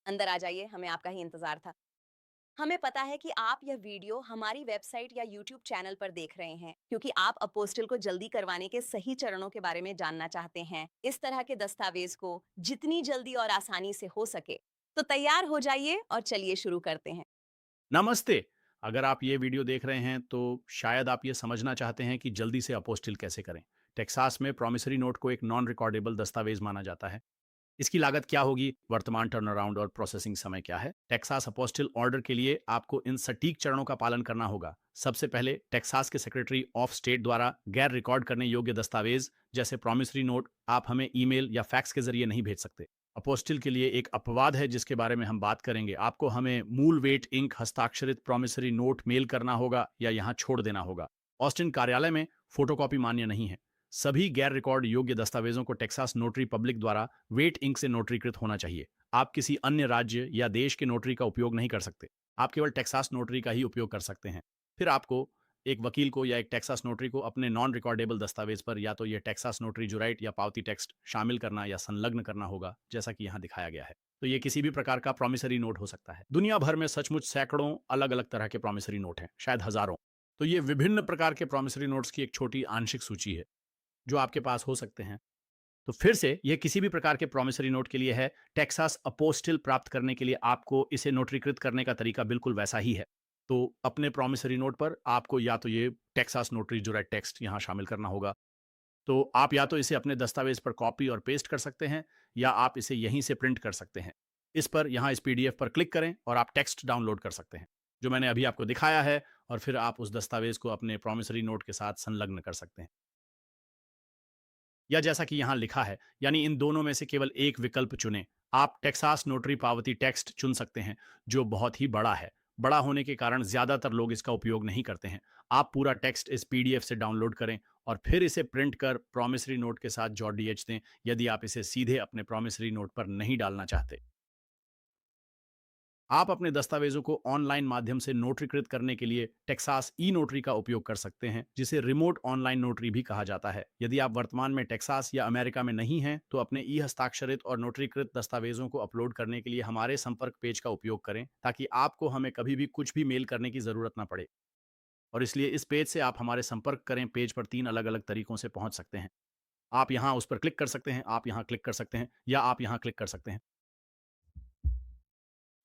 अंदर आ जाइए, हमें आपका ही इंतजार था। हमें पता है कि आप यह वीडियो हमारी वेबसाइट या यूट्यूब चैनल पर देख रहे हैं, क्योंकि आप अपोस्टिल को जल्दी करवाने के सही चरणों के बारे में जानना चाहते हैं। इस तरह के दस्तावेज को जितनी जल्दी और आसानी से हो सके, तो तैयार हो जाइए और चलिए शुरू करते हैं। नमस्ते। अगर आप ये वीडियो देख रहे हैं तो शायद आप ये समझना चाहते हैं कि जल्दी से अपोस्टिल कैसे करें। टेक्सास में प्रॉमिसरी नोट को एक नॉन रिकॉर्डेबल दस्तावेज माना जाता है। इसकी लागत क्या होगी, वर्तमान टर्न अराउंड और प्रोसेसिंग समय क्या है? टेक्सास अपोस्टिल ऑर्डर के लिए आपको इन सटीक चरणों का पालन करना होगा। सबसे पहले टेक्सास के सेक्रेटरी ऑफ स्टेट द्वारा गैर रिकॉर्ड करने योग्य दस्तावेज जैसे प्रॉमिसरी नोट आप हमें ईमेल या फैक्स के जरिए नहीं भेज सकते। अपोस्टिल के लिए एक अपवाद है जिसके बारे में हम बात करेंगे। आपको हमें मूल वेट इंक हस्ताक्षरित प्रॉमिसरी नोट मेल करना होगा या यहाँ छोड़ देना होगा। ऑस्टिन कार्यालय में फोटोकॉपी मान्य नहीं है। सभी गैर रिकॉर्ड योग्य दस्तावेजों को टेक्सास नोटरी पब्लिक द्वारा वेट इंक से नोटरीकृत होना चाहिए। आप किसी अन्य राज्य या देश के नोटरी का उपयोग नहीं कर सकते। आप केवल टेक्सास नोटरी का ही उपयोग कर सकते हैं। फिर आपको एक वकील को या एक टेक्सास नोटरी को अपने नॉन रिकॉर्डेबल दस्तावेज पर या तो ये टेक्सास नोटरी जुराइट या पावती टेक्स्ट शामिल करना या संलग्न करना होगा, जैसा कि यहाँ दिखाया गया है। तो ये किसी भी प्रकार का प्रॉमिसरी नोट हो सकता है। दुनिया भर में सचमुच सैकड़ों अलग अलग तरह के प्रॉमिसरी नोट हैं, शायद हजारों। तो ये विभिन्न प्रकार के प्रॉमिसरी नोट्स की एक छोटी आंशिक सूची है जो आपके पास हो सकते हैं। तो फिर से यह किसी भी प्रकार के प्रॉमिसरी नोट के लिए है। टेक्सास अपोस्टिल प्राप्त करने के लिए आपको इसे नोटरीकृत करने का तरीका बिल्कुल वैसा ही है। तो अपने प्रॉमिसरी नोट पर आपको या तो ये टेक्सास नोटरी जुराइट टेक्स्ट यहाँ शामिल करना होगा। तो आप या तो इसे अपने दस्तावेज पर कॉपी और पेस्ट कर सकते हैं या आप इसे यहीं से प्रिंट कर सकते हैं। इस पर यहाँ इस पीडीएफ पर क्लिक करें और आप टेक्स्ट डाउनलोड कर सकते हैं जो मैंने अभी आपको दिखाया है, और फिर आप उस दस्तावेज को अपने प्रॉमिसरी नोट के साथ संलग्न कर सकते हैं, या जैसा कि यहां लिखा है, यानी इन दोनों में से केवल एक विकल्प चुनें। आप टेक्सास नोटरी पावती टेक्स्ट चुन सकते हैं जो बहुत ही बड़ा है। बड़ा होने के कारण ज्यादातर लोग इसका उपयोग नहीं करते हैं। आप पूरा टेक्स्ट इस पीडीएफ से डाउनलोड करें और फिर इसे प्रिंट कर प्रॉमिसरी नोट के साथ डीएच दें, यदि आप इसे सीधे अपने प्रॉमिसरी नोट पर नहीं डालना चाहते। आप अपने दस्तावेजों को ऑनलाइन माध्यम से नोटरीकृत करने के लिए टेक्सास ई नोटरी का उपयोग कर सकते हैं, जिसे रिमोट ऑनलाइन नोटरी भी कहा जाता है। यदि आप वर्तमान में टेक्सास या अमेरिका में नहीं हैं, तो अपने ई हस्ताक्षरित और नोटरीकृत दस्तावेजों को अपलोड करने के लिए हमारे संपर्क पेज का उपयोग करें, ताकि आपको हमें कभी भी कुछ भी मेल करने की जरूरत न पड़े। और इसलिए इस पेज से आप हमारे संपर्क करें पेज पर 3 अलग अलग तरीकों से पहुंच सकते हैं। आप यहाँ उस पर क्लिक कर सकते हैं, आप यहाँ क्लिक कर सकते हैं, या आप यहाँ क्लिक कर सकते हैं।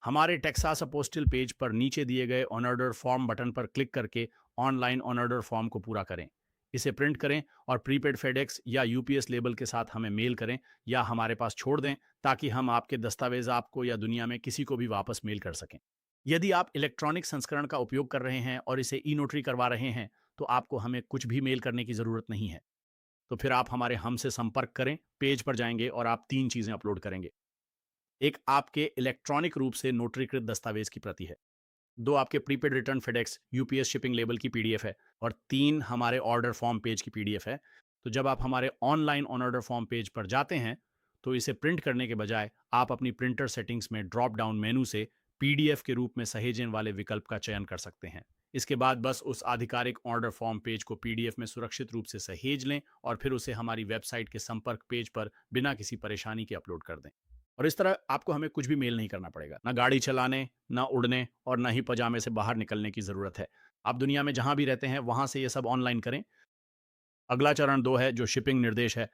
हमारे टेक्सास अपोस्टिल पेज पर नीचे दिए गए ऑन ऑर्डर फॉर्म बटन पर क्लिक करके ऑनलाइन ऑन ऑर्डर फॉर्म को पूरा करें। इसे प्रिंट करें और प्रीपेड फेडेक्स या यूपीएस लेबल के साथ हमें मेल करें या हमारे पास छोड़ दें, ताकि हम आपके दस्तावेज आपको या दुनिया में किसी को भी वापस मेल कर सकें। यदि आप इलेक्ट्रॉनिक संस्करण का उपयोग कर रहे हैं और इसे ई नोटरी करवा रहे हैं, तो आपको हमें कुछ भी मेल करने की जरूरत नहीं है। तो फिर आप हमारे हमसे संपर्क करें पेज पर जाएंगे और आप 3 चीजें अपलोड करेंगे। एक आपके इलेक्ट्रॉनिक रूप से नोटरीकृत दस्तावेज की प्रति है। 2 आपके prepaid return FedEx UPS shipping label की पीडीएफ है। और 3 हमारे ऑर्डर फॉर्म पेज की पीडीएफ है। तो जब आप हमारे online on order form page पर जाते हैं, तो इसे प्रिंट करने के बजाय आप अपनी प्रिंटर सेटिंग्स में ड्रॉप डाउन मेनू से पीडीएफ के रूप में सहेजन वाले विकल्प का चयन कर सकते हैं। इसके बाद बस उस आधिकारिक ऑर्डर फॉर्म पेज को पीडीएफ में सुरक्षित रूप से सहेज लें और फिर उसे हमारी वेबसाइट के संपर्क पेज पर बिना किसी परेशानी के अपलोड कर दें। और इस तरह आपको हमें कुछ भी मेल नहीं करना पड़ेगा, ना गाड़ी चलाने, ना उड़ने और ना ही पजामे से बाहर निकलने की जरूरत है। आप दुनिया में जहां भी रहते हैं वहां से ये सब ऑनलाइन करें। अगला चरण 2 है जो शिपिंग निर्देश है।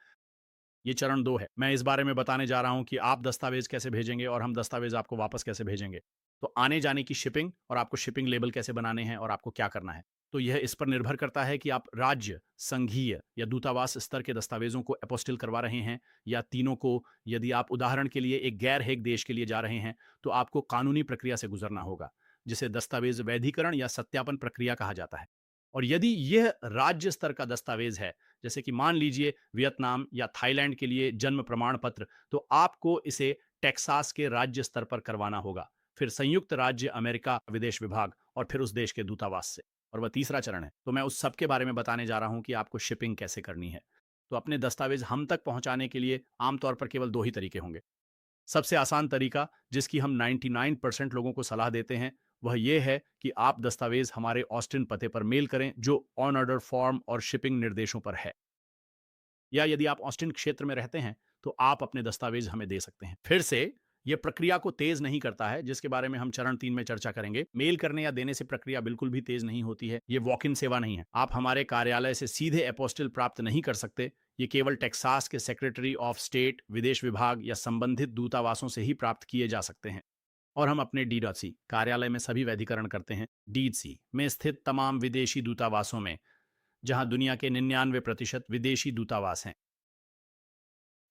ये चरण 2 है। मैं इस बारे में बताने जा रहा हूं कि आप दस्तावेज कैसे भेजेंगे और हम दस्तावेज आपको वापस कैसे भेजेंगे। तो आने जाने की शिपिंग और आपको शिपिंग लेबल कैसे बनाने हैं और आपको क्या करना है। तो यह इस पर निर्भर करता है कि आप राज्य, संघीय या दूतावास स्तर के दस्तावेजों को अपोस्टिल करवा रहे हैं या तीनों को। यदि आप उदाहरण के लिए एक गैर हेग देश के लिए जा रहे हैं, तो आपको कानूनी प्रक्रिया से गुजरना होगा, जिसे दस्तावेज वैधीकरण या सत्यापन प्रक्रिया कहा जाता है। और यदि यह राज्य स्तर का दस्तावेज है, जैसे कि मान लीजिए वियतनाम या थाईलैंड के लिए जन्म प्रमाण पत्र, तो आपको इसे टेक्सास के राज्य स्तर पर करवाना होगा, फिर संयुक्त राज्य अमेरिका विदेश विभाग और फिर उस देश के दूतावास से। और वह तीसरा चरण है। तो मैं उस सब के बारे में बताने जा रहा हूं कि आपको शिपिंग कैसे करनी है। तो अपने दस्तावेज हम तक पहुंचाने के लिए आमतौर पर केवल 2 ही तरीके होंगे। सबसे आसान तरीका, जिसकी हम 99% लोगों को सलाह देते हैं, वह यह है कि आप दस्तावेज हमारे ऑस्टिन पते पर मेल करें जो ऑन ऑर्डर फॉर्म और शिपिंग निर्देशों पर है। या यदि आप ऑस्टिन क्षेत्र में रहते हैं, तो आप अपने दस्तावेज हमें दे सकते हैं। फिर से ये प्रक्रिया को तेज नहीं करता है, जिसके बारे में हम चरण 3 में चर्चा करेंगे। मेल करने या देने से प्रक्रिया बिल्कुल भी तेज नहीं होती है। ये वॉक इन सेवा नहीं है। आप हमारे कार्यालय से सीधे अपोस्टिल प्राप्त नहीं कर सकते। ये केवल टेक्सास के सेक्रेटरी ऑफ स्टेट, विदेश विभाग या संबंधित दूतावासों से ही प्राप्त किए जा सकते हैं। और हम अपने डी.सी कार्यालय में सभी वैधीकरण करते हैं। डी.सी में स्थित तमाम विदेशी दूतावासों में, जहां दुनिया के 99% विदेशी दूतावास हैं।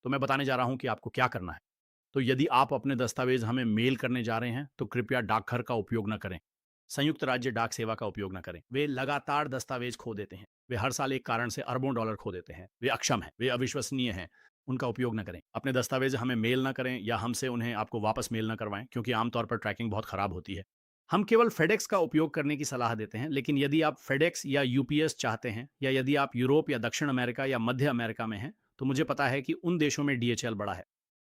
तो मैं बताने जा रहा हूं कि आपको क्या करना है। तो यदि आप अपने दस्तावेज हमें मेल करने जा रहे हैं, तो कृपया डाकघर का उपयोग न करें। संयुक्त राज्य डाक सेवा का उपयोग न करें। वे लगातार दस्तावेज खो देते हैं। वे हर साल एक कारण से अरबों डॉलर खो देते हैं। वे अक्षम हैं, वे अविश्वसनीय हैं। उनका उपयोग न करें। अपने दस्तावेज हमें मेल न करें या हमसे उन्हें आपको वापस मेल न करवाएं, क्योंकि आमतौर पर ट्रैकिंग बहुत खराब होती है। हम केवल फेडेक्स का उपयोग करने की सलाह देते हैं, लेकिन यदि आप फेडेक्स या यूपीएस चाहते हैं, या यदि आप यूरोप या दक्षिण अमेरिका या मध्य अमेरिका में हैं, तो मुझे पता है कि उन देशों में डीएचएल बड़ा है।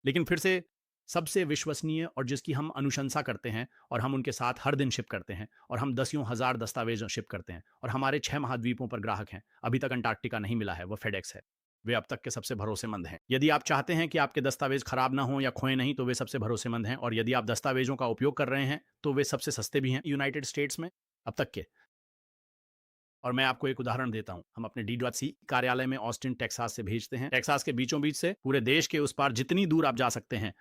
लेकिन फिर से, सबसे विश्वसनीय और जिसकी हम अनुशंसा करते हैं और हम उनके साथ हर दिन शिप करते हैं, और हम दसियों हजार दस्तावेज शिप करते हैं, और हमारे 6 महाद्वीपों पर ग्राहक हैं, अभी तक अंटार्कटिका नहीं मिला है, वो फेडेक्स है। वे अब तक के सबसे भरोसेमंद हैं। यदि आप चाहते हैं कि आपके दस्तावेज खराब ना हो या खोए नहीं, तो वे सबसे भरोसेमंद हैं। और यदि आप दस्तावेजों का उपयोग कर रहे हैं, तो वे सबसे सस्ते भी हैं यूनाइटेड स्टेट्स में अब तक के। और मैं आपको एक उदाहरण देता हूं। हम अपने डी.सी कार्यालय में ऑस्टिन टेक्सास से भेजते हैं। टेक्सास के बीचों बीच से पूरे देश के उस पार जितनी दूर आप जा सकते हैं,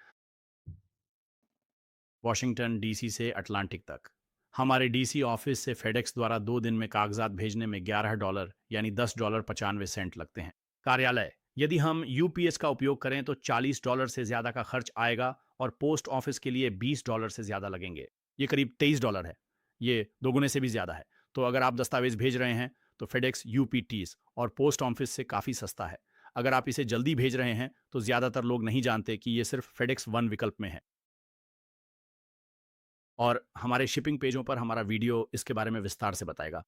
वॉशिंगटन डीसी से अटलांटिक तक। हमारे डीसी ऑफिस से फेडेक्स द्वारा 2 दिन में कागजात भेजने में $11 यानी $10.95 लगते हैं। कार्यालय, यदि हम यूपीएस का उपयोग करें तो $40 से ज्यादा का खर्च आएगा, और पोस्ट ऑफिस के लिए $20 से ज्यादा लगेंगे। ये करीब $23 है। ये दोगुने से भी ज्यादा है। तो अगर आप दस्तावेज भेज रहे हैं, तो फेडेक्स यूपीटीस और पोस्ट ऑफिस से काफी सस्ता है। अगर आप इसे जल्दी भेज रहे हैं, तो ज्यादातर लोग नहीं जानते कि ये सिर्फ फेडेक्स वन विकल्प में है। और हमारे शिपिंग पेजों पर हमारा वीडियो इसके बारे में विस्तार से बताएगा,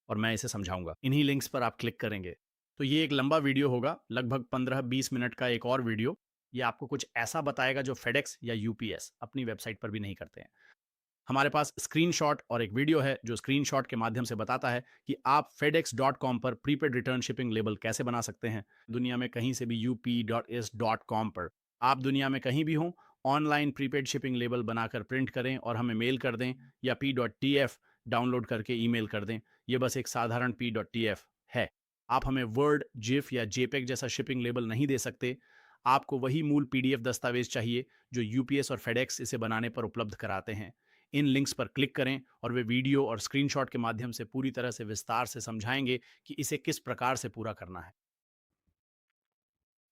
और मैं इसे समझाऊंगा। इन्हीं लिंक्स पर आप क्लिक करेंगे तो ये एक लंबा वीडियो होगा, लगभग 15-20 मिनट का एक और वीडियो। ये आपको कुछ ऐसा बताएगा जो फेडेक्स या यूपीएस अपनी वेबसाइट पर भी नहीं करते हैं। हमारे पास स्क्रीनशॉट और एक वीडियो है जो स्क्रीनशॉट के माध्यम से बताता है कि आप fedex.com पर प्रीपेड रिटर्न शिपिंग लेबल कैसे बना सकते हैं। दुनिया में कहीं से भी up.is.com पर, आप दुनिया में कहीं भी हों, ऑनलाइन प्रीपेड शिपिंग लेबल बनाकर प्रिंट करें और हमें मेल कर दें, या p.tf डाउनलोड करके ईमेल कर दें। यह बस एक साधारण p.tf है। आप हमें वर्ड, जिफ या जेपेग जैसा शिपिंग लेबल नहीं दे सकते। आपको वही मूल पीडीएफ दस्तावेज चाहिए जो यूपीएस और फेडेक्स इसे बनाने पर उपलब्ध कराते हैं। इन लिंक्स पर क्लिक करें और वे वीडियो और स्क्रीनशॉट के माध्यम से पूरी तरह से विस्तार से समझाएंगे कि इसे किस प्रकार से पूरा करना है।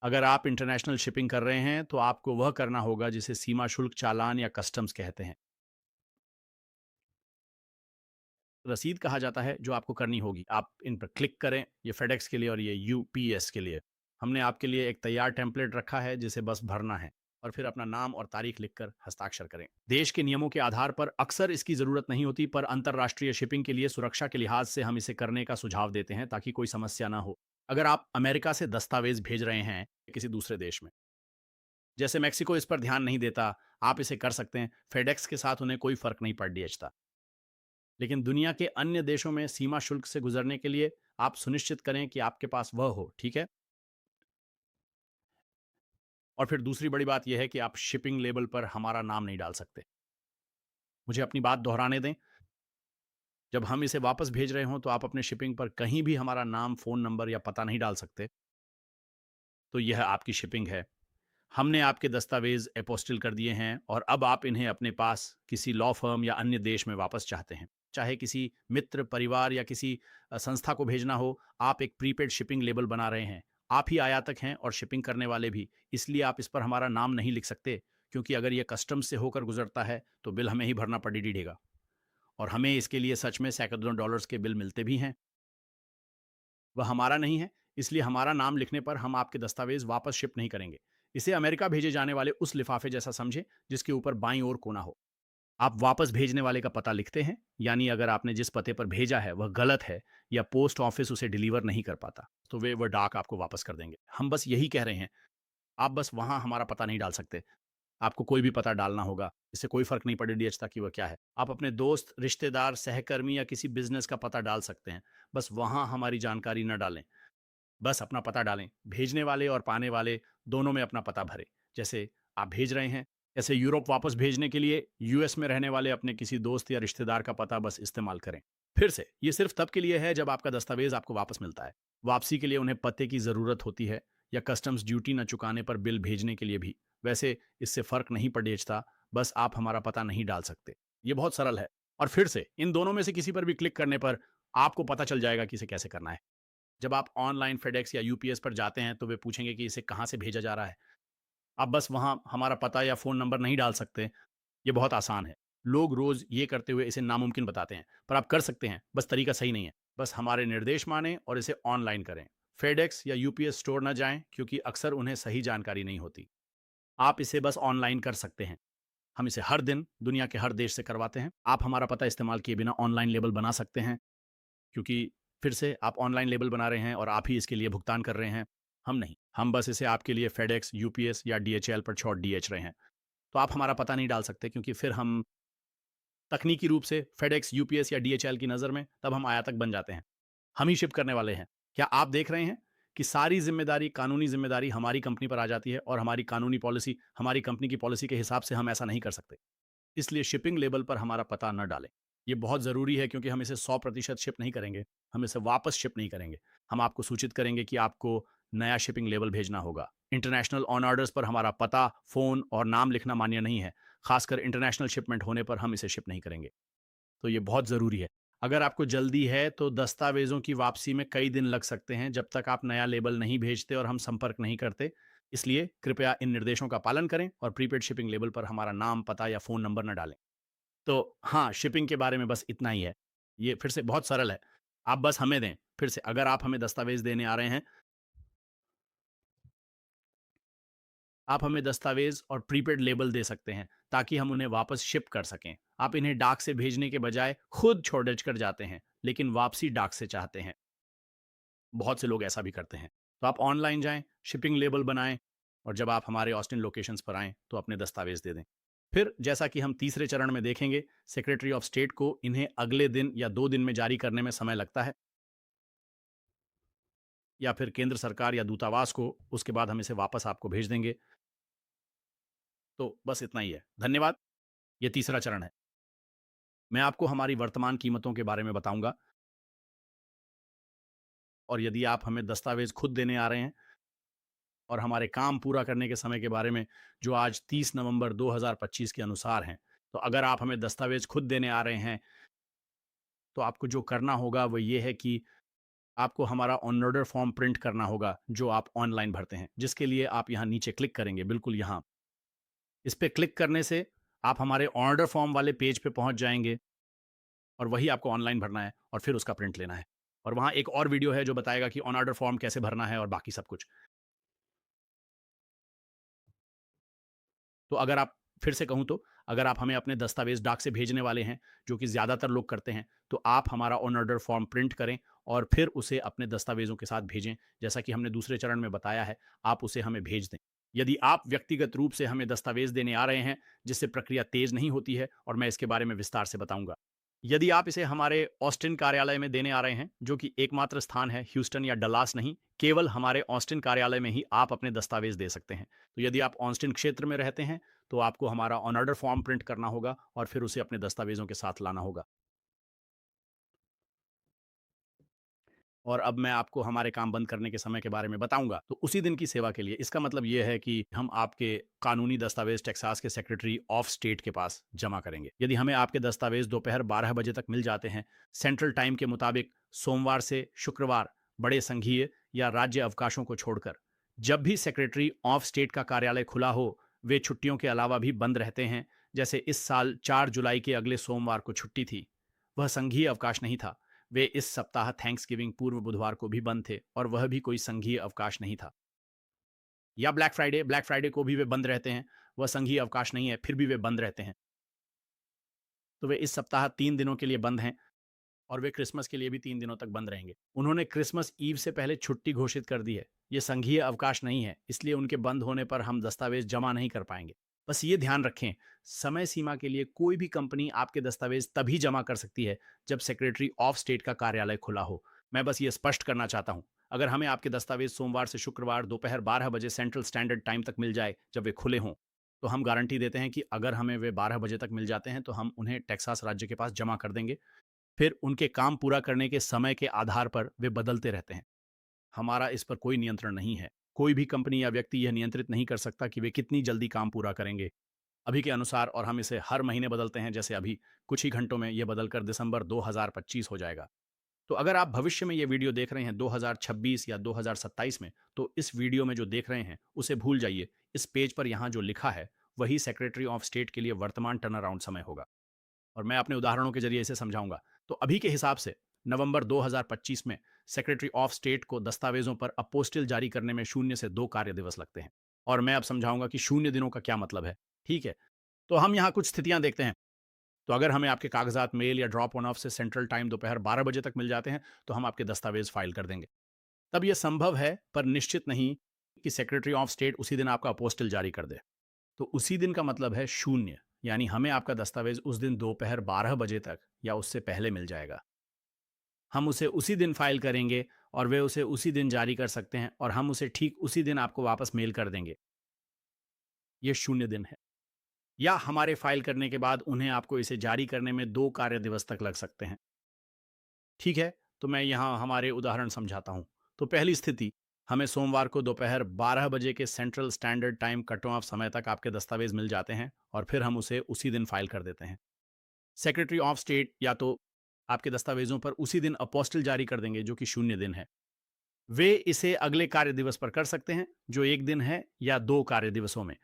अगर आप इंटरनेशनल शिपिंग कर रहे हैं, तो आपको वह करना होगा जिसे सीमा शुल्क चालान या कस्टम्स कहते हैं। रसीद कहा जाता है जो आपको करनी होगी। आप इन पर क्लिक करें, ये फेडेक्स के लिए और ये यूपीएस के लिए। हमने आपके लिए एक तैयार टेम्पलेट रखा है जिसे बस भरना है, और फिर अपना नाम और तारीख लिखकर हस्ताक्षर करें। देश के नियमों के आधार पर अक्सर इसकी जरूरत नहीं होती, पर अंतर्राष्ट्रीय शिपिंग के लिए सुरक्षा के लिहाज से हम इसे करने का सुझाव देते हैं ताकि कोई समस्या ना हो। अगर आप अमेरिका से दस्तावेज भेज रहे हैं किसी दूसरे देश में, जैसे मेक्सिको, इस पर ध्यान नहीं देता। आप इसे कर सकते हैं। फेडेक्स के साथ उन्हें कोई फर्क नहीं पड़ता। लेकिन दुनिया के अन्य देशों में सीमा शुल्क से गुजरने के लिए आप सुनिश्चित करें कि आपके पास वह हो, ठीक है? और फिर दूसरी बड़ी बात यह है कि आप शिपिंग लेबल पर हमारा नाम नहीं डाल सकते। मुझे अपनी बात दोहराने दें। जब हम इसे वापस भेज रहे हों, तो आप अपने शिपिंग पर कहीं भी हमारा नाम, फोन नंबर या पता नहीं डाल सकते। तो यह आपकी शिपिंग है। हमने आपके दस्तावेज एपोस्टिल कर दिए हैं, और अब आप इन्हें अपने पास किसी लॉ फर्म या अन्य देश में वापस चाहते हैं। चाहे किसी मित्र, परिवार या किसी संस्था को भेजना हो, आप एक प्रीपेड शिपिंग लेबल बना रहे हैं। आप ही आयातक हैं और शिपिंग करने वाले भी, इसलिए आप इस पर हमारा नाम नहीं लिख सकते, क्योंकि अगर यह कस्टम्स से होकर गुजरता है तो बिल हमें ही भरना पड़ेगा, और हमें इसके लिए सच में सैकड़ों डॉलर्स के बिल मिलते भी हैं। वह हमारा नहीं है, इसलिए हमारा नाम लिखने पर हम आपके दस्तावेज वापस शिप नहीं करेंगे। इसे अमेरिका भेजे जाने वाले उस लिफाफे जैसा समझें जिसके ऊपर बाईं ओर कोना हो। आप वापस भेजने वाले का पता लिखते हैं, यानी अगर आपने जिस पते पर भेजा है वह गलत है, या पोस्ट ऑफिस उसे डिलीवर नहीं कर पाता, तो वे वह डाक आपको वापस कर देंगे। हम बस यही कह रहे हैं, आप बस वहां हमारा पता नहीं डाल सकते। आपको कोई भी पता डालना होगा, इससे कोई फर्क नहीं पड़ता कि वह क्या है। आप अपने दोस्त, रिश्तेदार, सहकर्मी या किसी बिजनेस का पता डाल सकते हैं, बस वहां हमारी जानकारी न डालें। बस अपना पता डालें। भेजने वाले और पाने वाले दोनों में अपना पता भरें। जैसे आप भेज रहे हैं। ऐसे यूरोप वापस भेजने के लिए यूएस में रहने वाले अपने किसी दोस्त या रिश्तेदार का पता बस इस्तेमाल करें। फिर से ये सिर्फ तब के लिए है जब आपका दस्तावेज आपको वापस मिलता है। वापसी के लिए उन्हें पते की ज़रूरत होती है या कस्टम्स ड्यूटी न चुकाने पर बिल भेजने के लिए भी। वैसे इससे फ़र्क नहीं पड़ेगा, बस आप हमारा पता नहीं डाल सकते। ये बहुत सरल है। और फिर से इन दोनों में से किसी पर भी क्लिक करने पर आपको पता चल जाएगा कि इसे कैसे करना है। जब आप ऑनलाइन फेडेक्स या यूपीएस पर जाते हैं तो वे पूछेंगे कि इसे कहाँ से भेजा जा रहा है। आप बस वहाँ हमारा पता या फ़ोन नंबर नहीं डाल सकते। ये बहुत आसान है। लोग रोज़ ये करते हुए इसे नामुमकिन बताते हैं, पर आप कर सकते हैं, बस तरीका सही नहीं है। बस हमारे निर्देश मानें और इसे ऑनलाइन करें। फेडेक्स या यूपीएस स्टोर ना जाएँ क्योंकि अक्सर उन्हें सही जानकारी नहीं होती। आप इसे बस ऑनलाइन कर सकते हैं। हम इसे हर दिन दुनिया के हर देश से करवाते हैं। आप हमारा पता इस्तेमाल किए बिना ऑनलाइन लेबल बना सकते हैं, क्योंकि फिर से आप ऑनलाइन लेबल बना रहे हैं और आप ही इसके लिए भुगतान कर रहे हैं, हम नहीं। हम बस इसे आपके लिए फेडेक्स, यूपीएस या डीएचएल पर छोड़ डीएच रहे हैं। तो आप हमारा पता नहीं डाल सकते क्योंकि फिर हम तकनीकी रूप से फेडेक्स, यूपीएस या डीएचएल की नज़र में तब हम आयातक बन जाते हैं। हम ही शिप करने वाले हैं। क्या आप देख रहे हैं कि सारी ज़िम्मेदारी, कानूनी ज़िम्मेदारी हमारी कंपनी पर आ जाती है और हमारी कानूनी पॉलिसी, हमारी कंपनी की पॉलिसी के हिसाब से हम ऐसा नहीं कर सकते। इसलिए शिपिंग लेबल पर हमारा पता न डालें। ये बहुत ज़रूरी है क्योंकि हम इसे 100% शिप नहीं करेंगे, हम इसे वापस शिप नहीं करेंगे। हम आपको सूचित करेंगे कि आपको नया शिपिंग लेबल भेजना होगा। इंटरनेशनल ऑन ऑर्डर्स पर हमारा पता, फ़ोन और नाम लिखना मान्य नहीं है। खासकर इंटरनेशनल शिपमेंट होने पर हम इसे शिप नहीं करेंगे। तो ये बहुत ज़रूरी है। अगर आपको जल्दी है तो दस्तावेज़ों की वापसी में कई दिन लग सकते हैं जब तक आप नया लेबल नहीं भेजते और हम संपर्क नहीं करते। इसलिए कृपया इन निर्देशों का पालन करें और प्रीपेड शिपिंग लेबल पर हमारा नाम, पता या फ़ोन नंबर न डालें। तो हाँ, शिपिंग के बारे में बस इतना ही है। ये फिर से बहुत सरल है। आप बस हमें दें। फिर से अगर आप हमें दस्तावेज़ देने आ रहे हैं, आप हमें दस्तावेज़ और प्रीपेड लेबल दे सकते हैं ताकि हम उन्हें वापस शिप कर सकें। आप इन्हें डाक से भेजने के बजाय खुद छोड़-छाड़ कर जाते हैं, लेकिन वापसी डाक से चाहते हैं। बहुत से लोग ऐसा भी करते हैं। तो आप ऑनलाइन जाएँ, शिपिंग लेबल बनाएँ और जब आप हमारे ऑस्टिन लोकेशंस पर आएँ, तो अपने दस्तावेज़ दे दें। फिर जैसा कि हम तीसरे चरण में देखेंगे, सेक्रेटरी ऑफ स्टेट को इन्हें अगले दिन या 2 दिन में जारी करने में समय लगता है, या फिर केंद्र सरकार या दूतावास को, उसके बाद हम इसे वापस आपको भेज देंगे। तो बस इतना ही है। धन्यवाद। ये तीसरा चरण है। मैं आपको हमारी वर्तमान कीमतों के बारे में बताऊँगा, और यदि आप हमें दस्तावेज़ खुद देने आ रहे हैं और हमारे काम पूरा करने के समय के बारे में, जो आज 30 नवंबर 2025 के अनुसार हैं। तो अगर आप हमें दस्तावेज़ खुद देने आ रहे हैं, तो आपको जो करना होगा वो ये है कि आपको हमारा ऑन ऑर्डर फॉर्म प्रिंट करना होगा, जो आप ऑनलाइन भरते हैं, जिसके लिए आप यहाँ नीचे क्लिक करेंगे, बिल्कुल यहाँ। इस पे क्लिक करने से आप हमारे ऑर्डर फॉर्म वाले पेज पे पहुँच जाएँगे और वही आपको ऑनलाइन भरना है और फिर उसका प्रिंट लेना है। और वहाँ एक और वीडियो है जो बताएगा कि ऑन ऑर्डर फॉर्म कैसे भरना है और बाकी सब कुछ। तो अगर आप, फिर से कहूँ तो, अगर आप हमें अपने दस्तावेज़ डाक से भेजने वाले हैं, जो कि ज़्यादातर लोग करते हैं, तो आप हमारा ऑन ऑर्डर फॉर्म प्रिंट करें और फिर उसे अपने दस्तावेज़ों के साथ भेजें। जैसा कि हमने दूसरे चरण में बताया है, आप उसे हमें भेज दें। यदि आप व्यक्तिगत रूप से हमें दस्तावेज़ देने आ रहे हैं, जिससे प्रक्रिया तेज़ नहीं होती है, और मैं इसके बारे में विस्तार से बताऊँगा। यदि आप इसे हमारे ऑस्टिन कार्यालय में देने आ रहे हैं, जो कि एकमात्र स्थान है, ह्यूस्टन या डलास नहीं, केवल हमारे ऑस्टिन कार्यालय में ही आप अपने दस्तावेज़ दे सकते हैं। तो यदि आप ऑस्टिन क्षेत्र में रहते हैं, तो आपको हमारा ऑन ऑर्डर फॉर्म प्रिंट करना होगा और फिर उसे अपने दस्तावेज़ों के साथ लाना होगा। और अब मैं आपको हमारे काम बंद करने के समय के बारे में बताऊँगा। तो उसी दिन की सेवा के लिए इसका मतलब ये है कि हम आपके कानूनी दस्तावेज़ टेक्सास के सेक्रेटरी ऑफ स्टेट के पास जमा करेंगे। यदि हमें आपके दस्तावेज़ दोपहर 12 बजे तक मिल जाते हैं, सेंट्रल टाइम के मुताबिक, सोमवार से शुक्रवार, बड़े संघीय या राज्य अवकाशों को छोड़कर, जब भी सेक्रेटरी ऑफ स्टेट का कार्यालय खुला हो, वे छुट्टियों के अलावा भी बंद रहते हैं। जैसे इस साल 4 जुलाई के अगले सोमवार को छुट्टी थी। वह संघीय अवकाश नहीं था। वे इस सप्ताह थैंक्सगिविंग पूर्व बुधवार को भी बंद थे और वह भी कोई संघीय अवकाश नहीं था। या ब्लैक फ्राइडे को भी वे बंद रहते हैं। वह संघीय अवकाश नहीं है, फिर भी वे बंद रहते हैं। तो वे इस सप्ताह 3 दिनों के लिए बंद हैं और वे क्रिसमस के लिए भी 3 दिनों तक बंद रहेंगे। उन्होंने क्रिसमस ईव से पहले छुट्टी घोषित कर दी है। ये संघीय अवकाश नहीं है, इसलिए उनके बंद होने पर हम दस्तावेज जमा नहीं कर पाएंगे। बस ये ध्यान रखें, समय सीमा के लिए कोई भी कंपनी आपके दस्तावेज तभी जमा कर सकती है जब सेक्रेटरी ऑफ स्टेट का कार्यालय खुला हो। मैं बस ये स्पष्ट करना चाहता हूँ, अगर हमें आपके दस्तावेज सोमवार से शुक्रवार दोपहर 12 बजे सेंट्रल स्टैंडर्ड टाइम तक मिल जाए जब वे खुले हों, तो हम गारंटी देते हैं कि अगर हमें वे 12 बजे तक मिल जाते हैं तो हम उन्हें टेक्सास राज्य के पास जमा कर देंगे। फिर उनके काम पूरा करने के समय के आधार पर वे बदलते रहते हैं। हमारा इस पर कोई नियंत्रण नहीं है। कोई भी कंपनी या व्यक्ति यह नियंत्रित नहीं कर सकता कि वे कितनी जल्दी काम पूरा करेंगे अभी के अनुसार, और हम इसे हर महीने बदलते हैं। जैसे अभी कुछ ही घंटों में यह बदलकर दिसंबर 2025 हो जाएगा। तो अगर आप भविष्य में ये वीडियो देख रहे हैं 2026 या 2027 में, तो इस वीडियो में जो देख रहे हैं उसे भूल जाइए। इस पेज पर यहाँ जो लिखा है वही सेक्रेटरी ऑफ स्टेट के लिए वर्तमान टर्न अराउंड समय होगा, और मैं अपने उदाहरणों के जरिए इसे समझाऊंगा। तो अभी के हिसाब से नवंबर 2025 में सेक्रेटरी ऑफ स्टेट को दस्तावेजों पर अपोस्टिल जारी करने में 0 से 2 कार्य दिवस लगते हैं, और मैं अब समझाऊंगा कि 0 दिनों का क्या मतलब है। ठीक है, तो हम यहाँ कुछ स्थितियां देखते हैं। तो अगर हमें आपके कागजात मेल या ड्रॉप ऑन ऑफ से सेंट्रल टाइम दोपहर 12 बजे तक मिल जाते हैं, तो हम आपके दस्तावेज फाइल कर देंगे। तब यह संभव है, पर निश्चित नहीं, कि सेक्रेटरी ऑफ स्टेट उसी दिन आपका अपोस्टिल जारी कर दे। तो उसी दिन का मतलब है 0, यानी हमें आपका दस्तावेज उस दिन दोपहर 12 बजे तक या उससे पहले मिल जाएगा। हम उसे उसी दिन फाइल करेंगे और वे उसे उसी दिन जारी कर सकते हैं, और हम उसे ठीक उसी दिन आपको वापस मेल कर देंगे। ये 0 दिन है। या हमारे फाइल करने के बाद उन्हें आपको इसे जारी करने में 2 कार्य दिवस तक लग सकते हैं। ठीक है, तो मैं यहाँ हमारे उदाहरण समझाता हूँ। तो पहली स्थिति, हमें सोमवार को दोपहर 12 बजे के central standard time cut off समय तक आपके दस्तावेज मिल जाते हैं, और फिर हम उसे उसी दिन फाइल कर देते हैं। सेक्रेटरी ऑफ स्टेट या तो आपके दस्तावेजों पर उसी दिन अपोस्टिल जारी कर देंगे, जो कि 0 दिन है। वे इसे अगले कार्य दिवस पर कर सकते हैं, जो 1 दिन है, या 2 कार्य दिवसों में।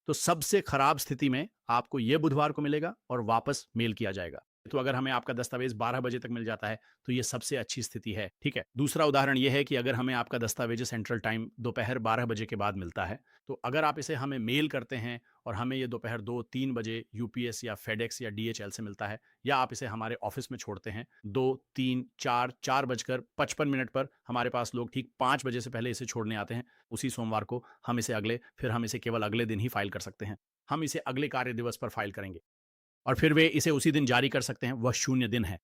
तो सबसे खराब स्थिति में आपको यह बुधवार को मिलेगा और वापस मेल किया जाएगा। तो अगर हमें आपका दस्तावेज 12 बजे तक मिल जाता है, तो ये सबसे अच्छी स्थिति है। ठीक है, दूसरा उदाहरण यह है कि अगर हमें आपका दस्तावेज सेंट्रल टाइम दोपहर 12 बजे के बाद मिलता है, तो अगर आप इसे हमें मेल करते हैं और हमें ये दोपहर 2-3 बजे यूपीएस या फेडेक्स या डीएचएल से मिलता है, या आप इसे हमारे ऑफिस में छोड़ते हैं 2-3-4 बजकर 55 मिनट पर, हमारे पास लोग ठीक 5 बजे से पहले इसे छोड़ने आते हैं उसी सोमवार को, हम इसे केवल अगले दिन ही फाइल कर सकते हैं। हम इसे अगले कार्य दिवस पर फाइल करेंगे, और फिर वे इसे उसी दिन जारी कर सकते हैं। वह 0 दिन है।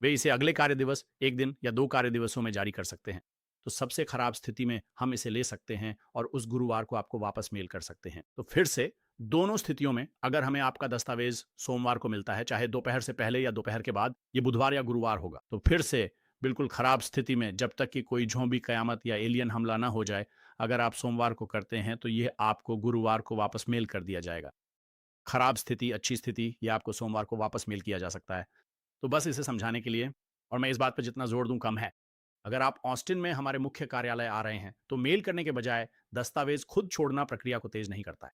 वे इसे अगले कार्य दिवस, 1 दिन या 2 कार्य दिवसों में जारी कर सकते हैं। तो सबसे खराब स्थिति में हम इसे ले सकते हैं और उस गुरुवार को आपको वापस मेल कर सकते हैं। तो फिर से दोनों स्थितियों में अगर हमें आपका दस्तावेज सोमवार को मिलता है, चाहे दोपहर से पहले या दोपहर के बाद, ये बुधवार या गुरुवार होगा। तो फिर से बिल्कुल खराब स्थिति में, जब तक कि कोई ज़ॉम्बी कयामत या एलियन हमला ना हो जाए, अगर आप सोमवार को करते हैं, तो ये आपको गुरुवार को वापस मेल कर दिया जाएगा। खराब स्थिति, अच्छी स्थिति, ये आपको सोमवार को वापस मेल किया जा सकता है। तो बस इसे समझाने के लिए, और मैं इस बात पर जितना जोर दूं कम है, अगर आप ऑस्टिन में हमारे मुख्य कार्यालय आ रहे हैं, तो मेल करने के बजाय दस्तावेज खुद छोड़ना प्रक्रिया को तेज नहीं करता है।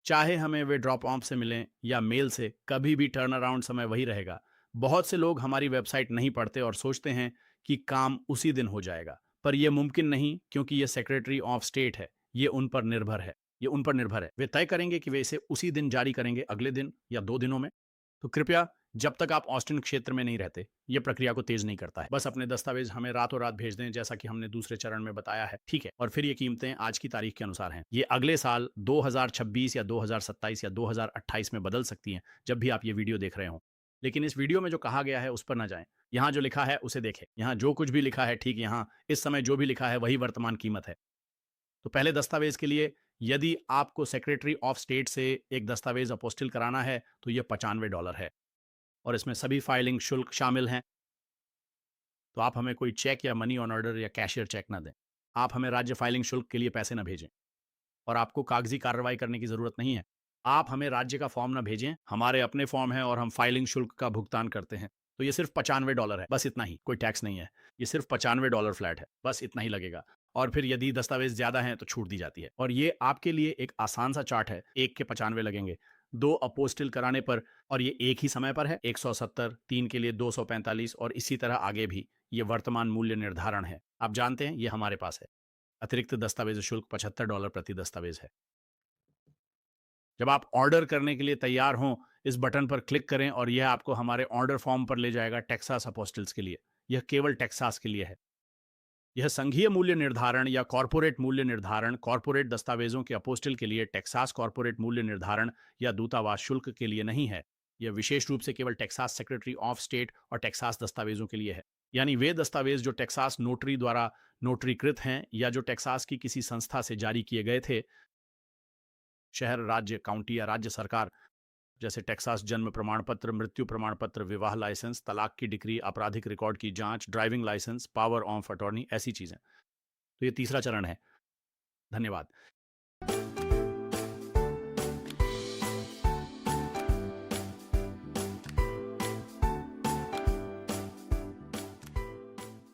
चाहे हमें वे ड्रॉप ऑफ से मिलें या मेल से, कभी भी टर्न अराउंड समय वही रहेगा। बहुत से लोग हमारी वेबसाइट नहीं पढ़ते और सोचते हैं कि काम उसी दिन हो जाएगा, पर यह मुमकिन नहीं, क्योंकि यह सेक्रेटरी ऑफ स्टेट है। ये उन पर निर्भर है। वे तय करेंगे कि वे इसे उसी दिन जारी करेंगे, अगले दिन या 2 दिनों में। तो कृपया, जब तक आप ऑस्टिन क्षेत्र में नहीं रहते, यह प्रक्रिया को तेज नहीं करता है। बस अपने दस्तावेज हमें रातों रात भेज दें, जैसा कि हमने दूसरे चरण में बताया है। ठीक है, और फिर ये कीमतें आज की तारीख के अनुसार हैं। ये अगले साल 2026 या 2027 या 2028 में बदल सकती हैं, जब भी आप ये वीडियो देख रहे हों। लेकिन इस वीडियो में जो कहा गया है उस पर ना जाएं। यहाँ जो लिखा है उसे देखें। यहाँ जो कुछ भी लिखा है, ठीक यहाँ इस समय जो भी लिखा है वही वर्तमान कीमत है। तो पहले दस्तावेज के लिए, यदि आपको सेक्रेटरी ऑफ स्टेट से एक दस्तावेज अपोस्टिल कराना है, तो यह $95 है, और इसमें सभी फाइलिंग शुल्क शामिल हैं। तो आप हमें कोई चेक या मनी ऑन ऑर्डर या कैशियर चेक ना दें। आप हमें राज्य फाइलिंग शुल्क के लिए पैसे ना भेजें, और आपको कागजी कार्रवाई करने की जरूरत नहीं है। आप हमें राज्य का फॉर्म ना भेजें, हमारे अपने फॉर्म है और हम फाइलिंग शुल्क का भुगतान करते हैं। तो ये सिर्फ $95 है, बस इतना ही, कोई टैक्स नहीं है। ये सिर्फ $95 फ्लैट है, बस इतना ही लगेगा। और फिर यदि दस्तावेज ज्यादा हैं तो छूट दी जाती है। और ये आपके लिए एक आसान सा चार्ट है। एक के 95 लगेंगे, 2 अपोस्टिल कराने पर, और ये एक ही समय पर है 170, 3 के लिए 245, और इसी तरह आगे भी। ये वर्तमान मूल्य निर्धारण है, आप जानते हैं, ये हमारे पास है। अतिरिक्त दस्तावेज शुल्क $75 प्रति दस्तावेज है। जब आप ऑर्डर करने के लिए तैयार हों, इस बटन पर क्लिक करें और यह आपको हमारे ऑर्डर फॉर्म पर ले जाएगा टेक्सास अपोस्टिल्स के लिए। यह केवल टेक्सास के लिए है। यह संघीय मूल्य निर्धारण या कॉर्पोरेट मूल्य निर्धारण, कॉर्पोरेट दस्तावेजों के अपोस्टिल के लिए टेक्सास कॉर्पोरेट मूल्य निर्धारण या दूतावास शुल्क के लिए नहीं है। यह विशेष रूप से केवल टेक्सास सेक्रेटरी ऑफ स्टेट और टेक्सास दस्तावेजों के लिए है। यानी वे दस्तावेज जो टेक्सास नोटरी द्वारा नोटरीकृत हैं या जो टेक्सास की किसी संस्था से जारी किए गए थे, शहर, राज्य, काउंटी या राज्य सरकार, जैसे टेक्सास जन्म प्रमाण पत्र, मृत्यु प्रमाण पत्र, विवाह लाइसेंस, तलाक की डिक्री, आपराधिक रिकॉर्ड की जांच, driving licence, power of attorney, ऐसी चीजें। तो ये तीसरा चरण है। धन्यवाद।